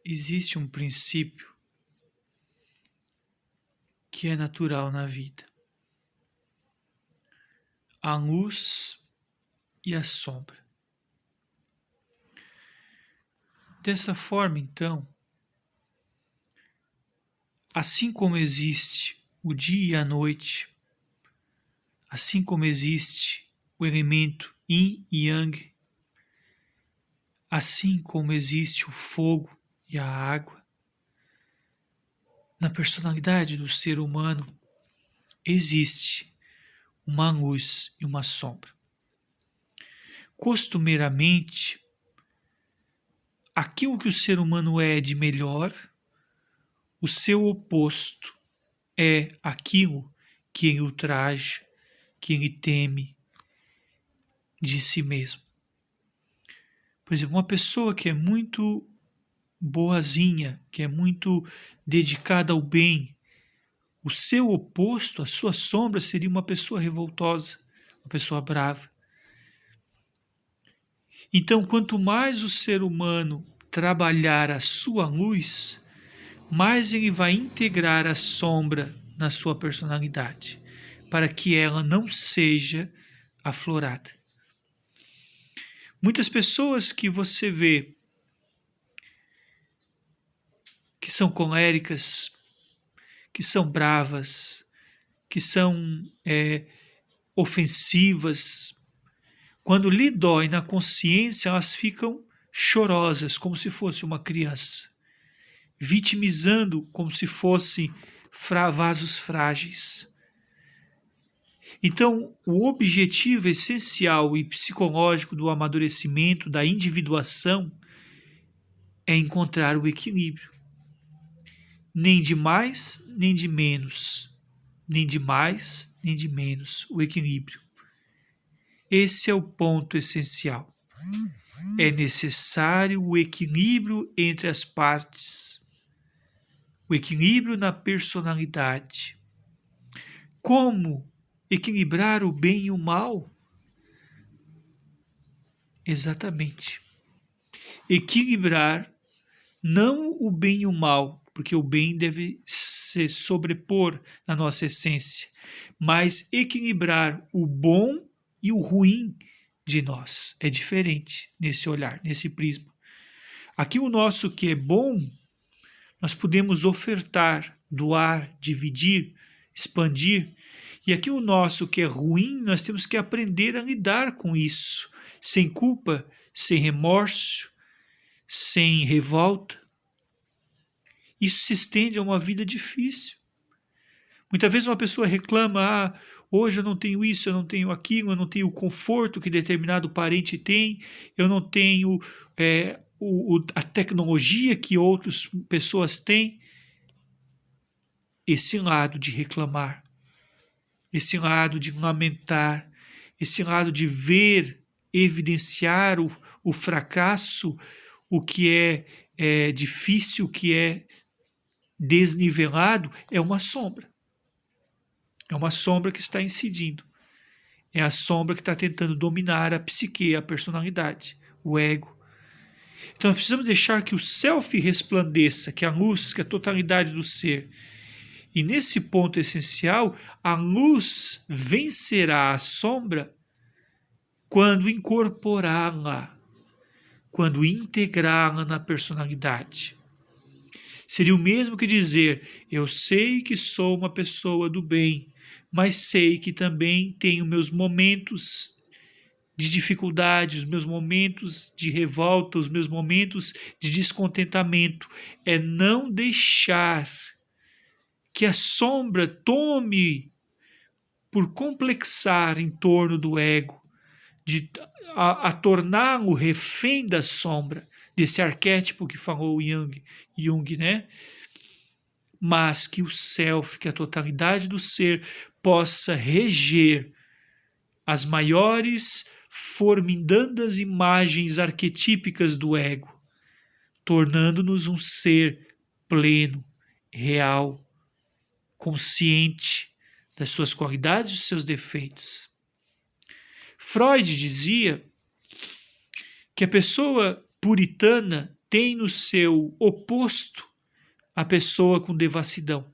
existe um princípio que é natural na vida: a luz e a sombra. Dessa forma, então, assim como existe o dia e a noite, assim como existe o elemento Yin e Yang, assim como existe o fogo e a água, na personalidade do ser humano existe uma luz e uma sombra. Costumeiramente, aquilo que o ser humano é de melhor, o seu oposto é aquilo que ele ultraja, que ele teme de si mesmo. Por exemplo, uma pessoa que é muito boazinha, que é muito dedicada ao bem, o seu oposto, a sua sombra, seria uma pessoa revoltosa, uma pessoa brava. Então, quanto mais o ser humano trabalhar a sua luz, mais ele vai integrar a sombra na sua personalidade, para que ela não seja aflorada. Muitas pessoas que você vê que são coléricas, que são bravas, que são ofensivas, quando lhe dói na consciência, elas ficam chorosas, como se fosse uma criança, vitimizando como se fossem vasos frágeis. Então, o objetivo essencial e psicológico do amadurecimento, da individuação, é encontrar o equilíbrio. Nem de mais, nem de menos. Nem de mais, nem de menos. O equilíbrio. Esse é o ponto essencial. É necessário o equilíbrio entre as partes. O equilíbrio na personalidade. Como equilibrar o bem e o mal? Exatamente. Equilibrar não o bem e o mal, porque o bem deve se sobrepor na nossa essência, mas equilibrar o bom e o ruim de nós. É diferente nesse olhar, nesse prisma. Aquilo nosso que é bom, nós podemos ofertar, doar, dividir, expandir. E aquilo nosso que é ruim, nós temos que aprender a lidar com isso, sem culpa, sem remorso, sem revolta. Isso se estende a uma vida difícil. Muitas vezes uma pessoa reclama, hoje eu não tenho isso, eu não tenho aquilo, eu não tenho o conforto que determinado parente tem, eu não tenho a tecnologia que outras pessoas têm. Esse lado de reclamar, esse lado de lamentar, esse lado de ver, evidenciar o fracasso, o que é difícil, o que é desnivelado, é uma sombra. É uma sombra que está incidindo. É a sombra que está tentando dominar a psique, a personalidade, o ego. Então nós precisamos deixar que o self resplandeça, que a luz, que a totalidade do ser. E nesse ponto essencial, a luz vencerá a sombra quando incorporá-la, quando integrá-la na personalidade. Seria o mesmo que dizer, eu sei que sou uma pessoa do bem, mas sei que também tenho meus momentos de dificuldade, os meus momentos de revolta, os meus momentos de descontentamento. É não deixar que a sombra tome por complexar em torno do ego, a torná-lo refém da sombra, desse arquétipo que falou Jung, né? Mas que o self, que a totalidade do ser, possa reger as maiores formindandas imagens arquetípicas do ego, tornando-nos um ser pleno, real, consciente das suas qualidades e dos seus defeitos. Freud dizia que a pessoa puritana tem no seu oposto a pessoa com devassidão.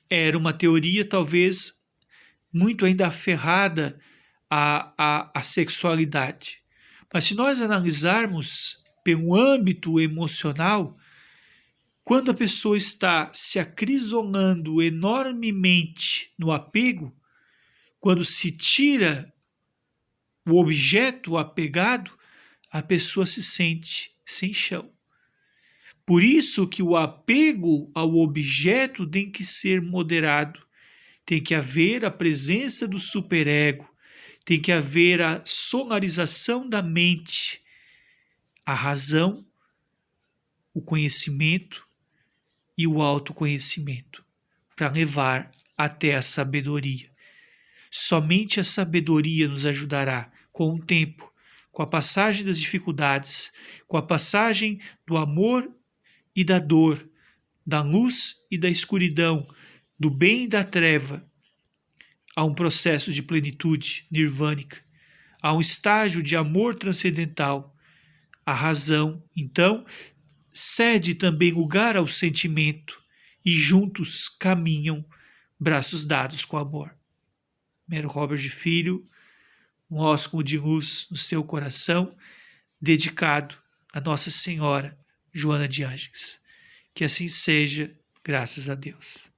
Era uma teoria talvez muito ainda aferrada à sexualidade. Mas se nós analisarmos pelo âmbito emocional, quando a pessoa está se acrisolando enormemente no apego, quando se tira o objeto apegado, a pessoa se sente sem chão. Por isso que o apego ao objeto tem que ser moderado. Tem que haver a presença do superego, tem que haver a solarização da mente, a razão, o conhecimento e o autoconhecimento, para levar até a sabedoria. Somente a sabedoria nos ajudará com o tempo, com a passagem das dificuldades, com a passagem do amor e da dor, da luz e da escuridão, do bem e da treva, a um processo de plenitude nirvânica, a um estágio de amor transcendental. A razão, então, cede também lugar ao sentimento e juntos caminham, braços dados com amor. Mero Robert de Filho, um ósculo de luz no seu coração, dedicado a Nossa Senhora Joana de Ângeles. Que assim seja, graças a Deus.